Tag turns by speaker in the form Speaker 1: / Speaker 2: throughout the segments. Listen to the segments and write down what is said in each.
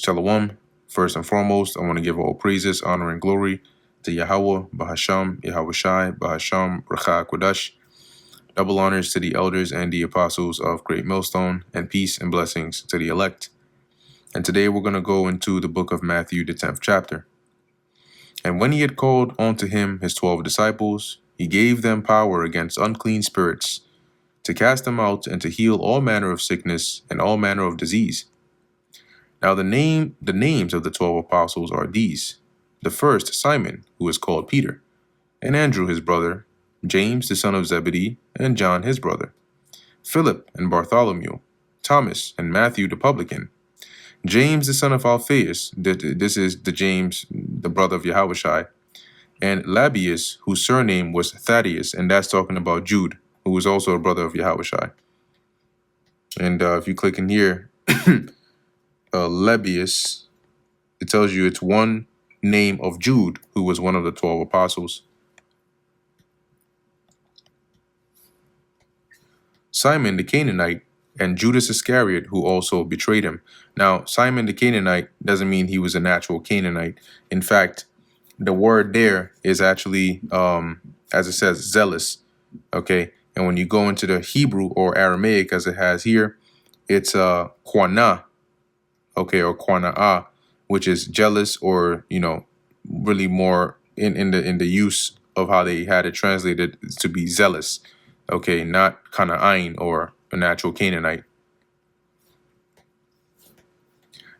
Speaker 1: Shalom. First and foremost, I want to give all praises, honor, and glory to Yahweh, Bahasham, Yahweh Shai, Bahasham, Racha Kodash. Double honors to the elders and the apostles of Great Millstone, and peace and blessings to the elect. And today we're going to go into the book of Matthew, the 10th chapter. And when he had called unto him his 12 disciples, he gave them power against unclean spirits, to cast them out and to heal all manner of sickness and all manner of disease. Now the names of the 12 apostles are these: the first, Simon, who is called Peter, and Andrew his brother, James the son of Zebedee, and John his brother, Philip and Bartholomew, Thomas and Matthew the publican, James the son of Alphaeus, this is the James, the brother of Yahushai, and Labius, whose surname was Thaddeus, and that's talking about Jude, who was also a brother of Yahushai. And if you click in here, Labius, it tells you it's one name of Jude, who was one of the 12 apostles. Simon the Canaanite, and Judas Iscariot, who also betrayed him. Now, Simon the Canaanite doesn't mean he was a natural Canaanite. In fact, the word there is actually, as it says, zealous. Okay, and when you go into the Hebrew or Aramaic, as it has here, it's quana, okay, or quanaa, which is jealous, or really more in the use of how they had it translated to be zealous. Okay, not Canaan or a natural Canaanite.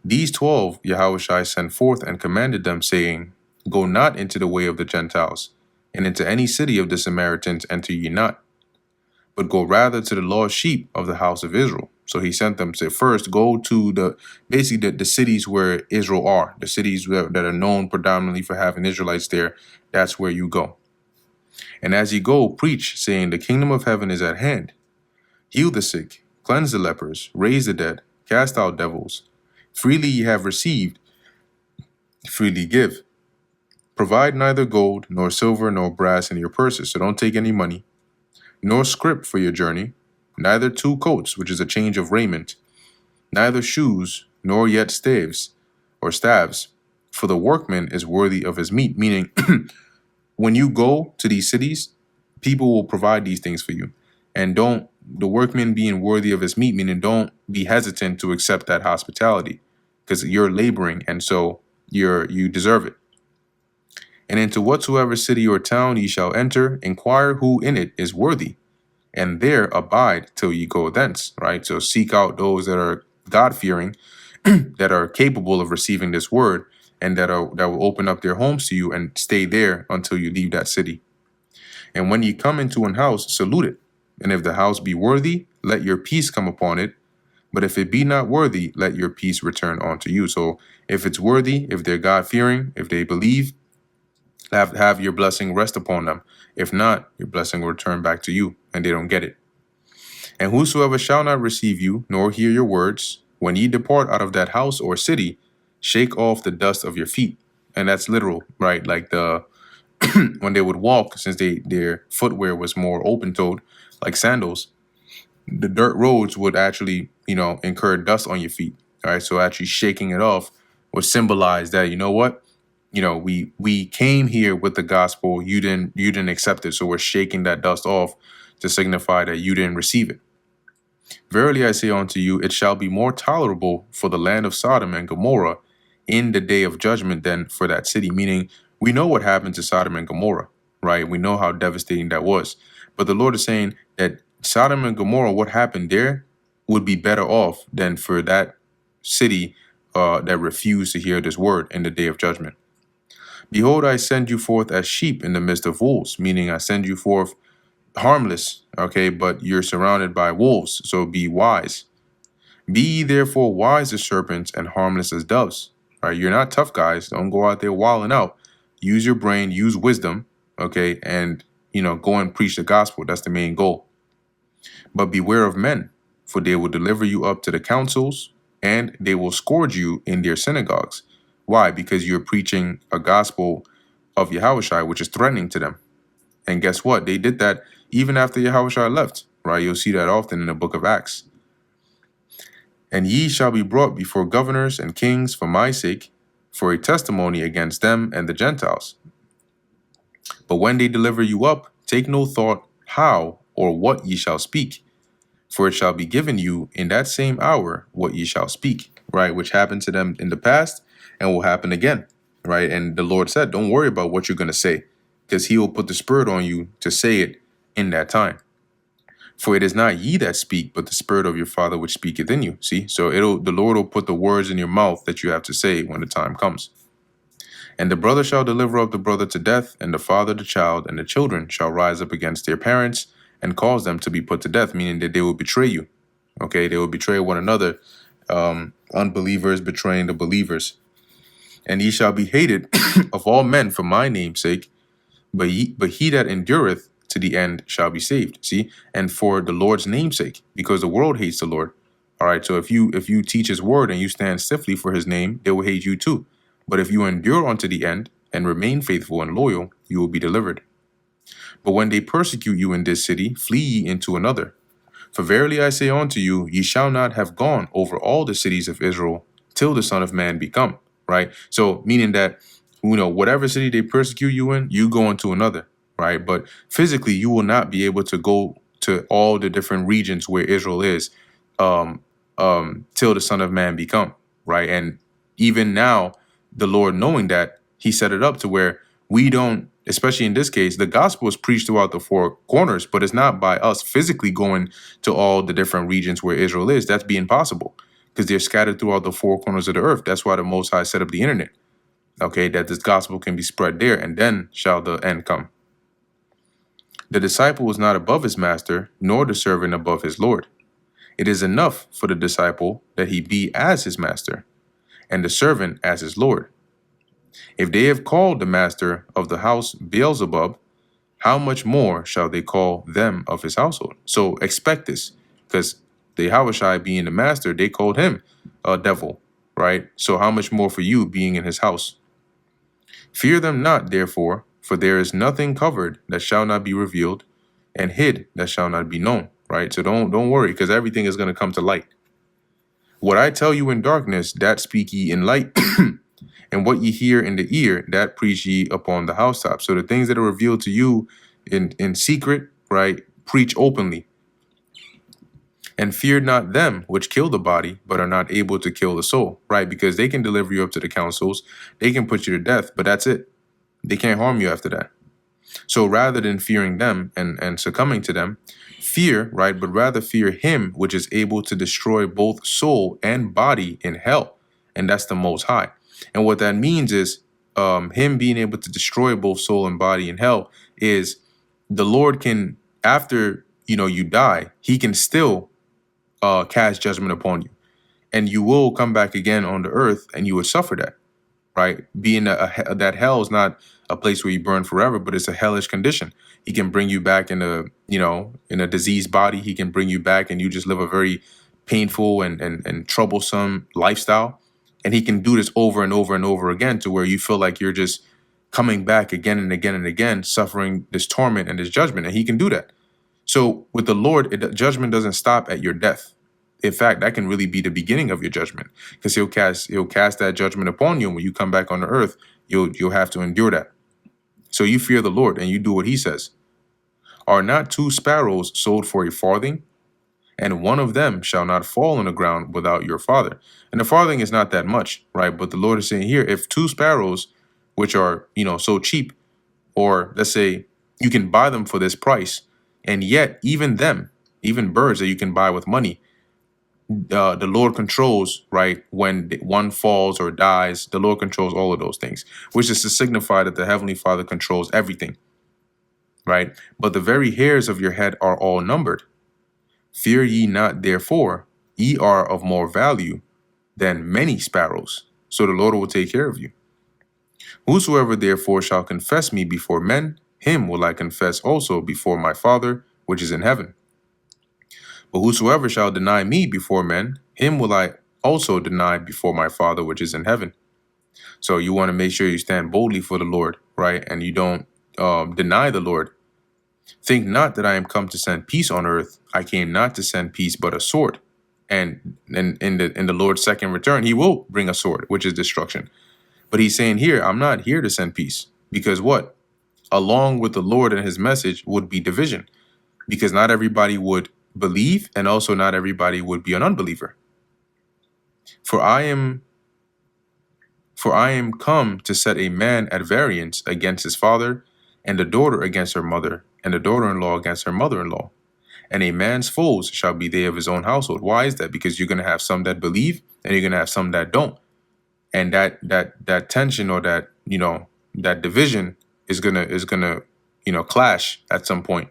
Speaker 1: These 12 Yahushua sent forth and commanded them, saying, Go not into the way of the Gentiles, and into any city of the Samaritans enter ye not, but go rather to the lost sheep of the house of Israel. So he sent them, said, first go to the cities where Israel are, the cities that are known predominantly for having Israelites there. That's where you go. And as ye go, preach, saying, the kingdom of heaven is at hand. Heal the sick, cleanse the lepers, raise the dead, cast out devils. Freely ye have received, freely give. Provide neither gold, nor silver, nor brass in your purses, so don't take any money, nor scrip for your journey, neither 2 coats, which is a change of raiment, neither shoes, nor yet staves, for the workman is worthy of his meat. Meaning, when you go to these cities, people will provide these things for you. And the workman being worthy of his meat, meaning don't be hesitant to accept that hospitality, because you're laboring, and so you deserve it. And into whatsoever city or town ye shall enter, inquire who in it is worthy, and there abide till ye go thence. Right? So seek out those that are God-fearing, that are capable of receiving this word, and that will open up their homes to you, and stay there until you leave that city. And when ye come into an house, salute it. And if the house be worthy, let your peace come upon it. But if it be not worthy, let your peace return unto you. So if it's worthy, if they're God-fearing, if they believe, have your blessing rest upon them. If not, your blessing will return back to you, and they don't get it. And whosoever shall not receive you, nor hear your words, when ye depart out of that house or city, shake off the dust of your feet. And that's literal, right? Like when they would walk, since their footwear was more open-toed, like sandals, the dirt roads would actually, incur dust on your feet. All right, so actually shaking it off would symbolize that, you know what, we came here with the gospel, you didn't accept it, so we're shaking that dust off to signify that you didn't receive it. Verily I say unto you, it shall be more tolerable for the land of Sodom and Gomorrah in the day of judgment than for that city. Meaning, we know what happened to Sodom and Gomorrah, right? We know how devastating that was. But the Lord is saying that Sodom and Gomorrah, what happened there, would be better off than for that city that refused to hear this word in the day of judgment. Behold, I send you forth as sheep in the midst of wolves, meaning I send you forth harmless, okay, but you're surrounded by wolves, so be wise. Be ye therefore wise as serpents and harmless as doves. Right? You're not tough guys. Don't go out there wilding out. Use your brain, use wisdom, okay, and go and preach the gospel. That's the main goal. But beware of men, for they will deliver you up to the councils, and they will scourge you in their synagogues. Why? Because you're preaching a gospel of Yahushua, which is threatening to them. And guess what? They did that even after Yahushua left, right? You'll see that often in the book of Acts. And ye shall be brought before governors and kings for my sake, for a testimony against them and the Gentiles. But when they deliver you up, take no thought how or what ye shall speak, for it shall be given you in that same hour what ye shall speak, right? Which happened to them in the past and will happen again, right? And the Lord said, don't worry about what you're going to say, because he will put the Spirit on you to say it in that time. For it is not ye that speak, but the Spirit of your Father which speaketh in you. See, so the Lord will put the words in your mouth that you have to say when the time comes. And the brother shall deliver up the brother to death, and the father the child, and the children shall rise up against their parents and cause them to be put to death, meaning that they will betray you. Okay, they will betray one another, unbelievers betraying the believers. And ye shall be hated of all men for my name's sake, but he that endureth to the end shall be saved. See, and for the Lord's name's sake, because the world hates the Lord. All right, so if you teach his word and you stand stiffly for his name, they will hate you too. But if you endure unto the end and remain faithful and loyal, you will be delivered. But when they persecute you in this city, flee ye into another. For verily I say unto you, ye shall not have gone over all the cities of Israel till the Son of Man be come. Right? So meaning that, whatever city they persecute you in, you go into another. Right? But physically, you will not be able to go to all the different regions where Israel is till the Son of Man be come. Right? And even now, the Lord, knowing that, he set it up to where we don't, especially in this case, the gospel is preached throughout the four corners, but it's not by us physically going to all the different regions where Israel is. That's being possible because they're scattered throughout the four corners of the earth. That's why the Most High set up the internet. Okay, that this gospel can be spread there, and then shall the end come. The disciple is not above his master, nor the servant above his Lord. It is enough for the disciple that he be as his master, and the servant as his Lord. If they have called the master of the house Beelzebub, how much more shall they call them of his household? So expect this, because the Yahushua being the master, they called him a devil, right? So how much more for you being in his house? Fear them not, therefore, for there is nothing covered that shall not be revealed, and hid that shall not be known, right? So don't worry, because everything is going to come to light. What I tell you in darkness, that speak ye in light, and what ye hear in the ear, that preach ye upon the housetop. So the things that are revealed to you in secret, right, preach openly. And fear not them which kill the body, but are not able to kill the soul, right? Because they can deliver you up to the councils, they can put you to death, but that's it. They can't harm you after that. So rather than fearing them and succumbing to them, fear, right, but rather fear him which is able to destroy both soul and body in hell. And that's the Most High. And what that means is him being able to destroy both soul and body in hell is the Lord can, after, you die, he can still cast judgment upon you. And you will come back again on the earth and you will suffer that, right? Being that hell is not a place where you burn forever, but it's a hellish condition. He can bring you back in a diseased body. He can bring you back and you just live a very painful and troublesome lifestyle. And he can do this over and over and over again to where you feel like you're just coming back again and again and again, suffering this torment and this judgment. And he can do that. So with the Lord, judgment doesn't stop at your death. In fact, that can really be the beginning of your judgment, because he'll cast that judgment upon you. And when you come back on the earth, you'll have to endure that. So you fear the Lord and you do what he says. Are not 2 sparrows sold for a farthing? And one of them shall not fall on the ground without your Father. And the farthing is not that much, right? But the Lord is saying here, if 2 sparrows, which are, so cheap, or let's say you can buy them for this price, and yet even birds that you can buy with money, the Lord controls, right? When one falls or dies, the Lord controls all of those things, which is to signify that the Heavenly Father controls everything, right? But the very hairs of your head are all numbered. Fear ye not, therefore, ye are of more value than many sparrows. So the Lord will take care of you. Whosoever therefore shall confess me before men, him will I confess also before my Father which is in heaven. But whosoever shall deny me before men, him will I also deny before my Father which is in heaven. So you want to make sure you stand boldly for the Lord, right? And you don't deny the Lord. Think not that I am come to send peace on earth. I came not to send peace, but a sword. And in the Lord's second return, he will bring a sword, which is destruction. But he's saying here, I'm not here to send peace. Because what? Along with the Lord and his message would be division. Because not everybody would believe, and also not everybody would be an unbeliever. For I am come to set a man at variance against his father, and the daughter against her mother, and the daughter-in-law against her mother-in-law. And a man's foes shall be they of his own household. Why is that? Because you're going to have some that believe, and you're going to have some that don't. And that tension, or that, that division is gonna clash at some point.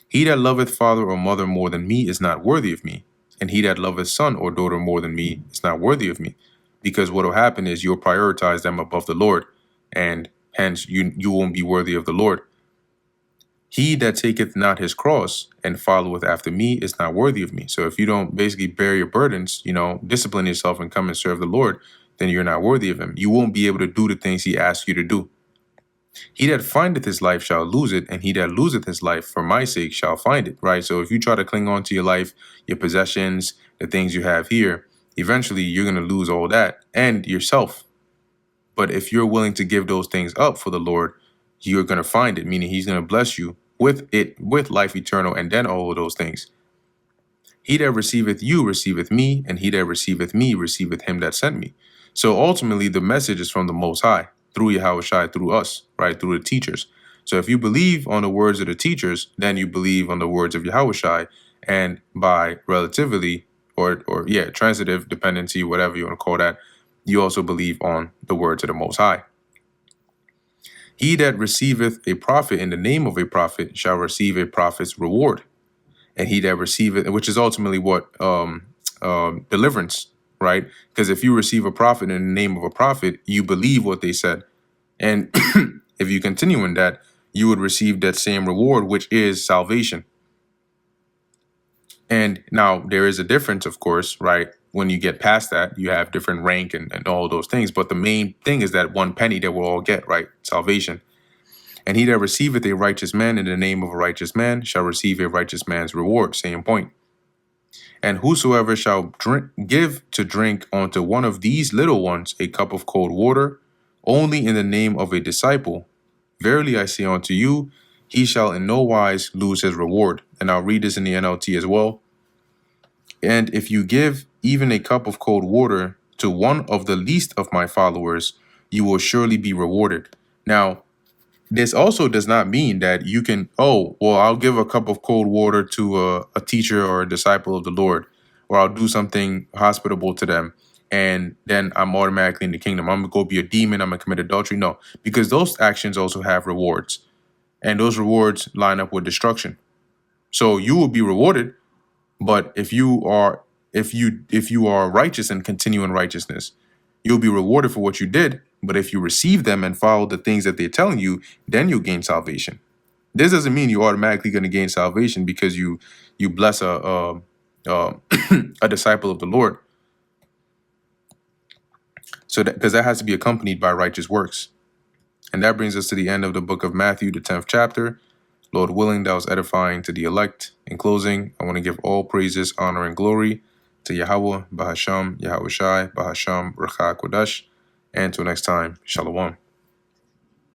Speaker 1: He that loveth father or mother more than me is not worthy of me, and he that loveth son or daughter more than me is not worthy of me. Because what will happen is you'll prioritize them above the Lord, and hence you won't be worthy of the Lord. He that taketh not his cross and followeth after me is not worthy of me. So if you don't basically bear your burdens, discipline yourself and come and serve the Lord, then you're not worthy of him. You won't be able to do the things he asks you to do. He that findeth his life shall lose it, and he that loseth his life for my sake shall find it, right? So if you try to cling on to your life, your possessions, the things you have here, eventually you're going to lose all that and yourself. But if you're willing to give those things up for the Lord, you're going to find it, meaning he's going to bless you with it, with life eternal, and then all of those things. He that receiveth you receiveth me, and he that receiveth me receiveth him that sent me. So ultimately, the message is from the Most High, through Yahushua, through us, right, through the teachers. So if you believe on the words of the teachers, then you believe on the words of Yahushua, and by relativity, or transitive dependency, whatever you want to call that, you also believe on the words of the Most High. He that receiveth a prophet in the name of a prophet shall receive a prophet's reward. And he that receiveth, which is ultimately what deliverance, right? Because if you receive a prophet in the name of a prophet, you believe what they said. And if you continue in that, you would receive that same reward, which is salvation. And now there is a difference, of course, right? When you get past that, you have different rank and all those things. But the main thing is that one penny that we'll all get, right? Salvation. And he that receiveth a righteous man in the name of a righteous man shall receive a righteous man's reward. Same point. And whosoever shall give to drink unto one of these little ones a cup of cold water, only in the name of a disciple, verily I say unto you, he shall in no wise lose his reward. And I'll read this in the NLT as well. And if you give even a cup of cold water to one of the least of my followers, you will surely be rewarded. Now, this also does not mean that you can, I'll give a cup of cold water to a teacher or a disciple of the Lord, or I'll do something hospitable to them, and then I'm automatically in the kingdom. I'm going to go be a demon. I'm going to commit adultery. No, because those actions also have rewards, and those rewards line up with destruction. So you will be rewarded, but if you are righteous and continue in righteousness, you'll be rewarded for what you did. But if you receive them and follow the things that they're telling you, then you'll gain salvation. This doesn't mean you're automatically going to gain salvation because you bless a disciple of the Lord. So because that has to be accompanied by righteous works. And that brings us to the end of the book of Matthew, the 10th chapter. Lord willing, that was edifying to the elect. In closing, I want to give all praises, honor, and glory to Yahweh, Bahasham, Yahushai, Bahasham, Rakha Kodash. And until next time, Shalom.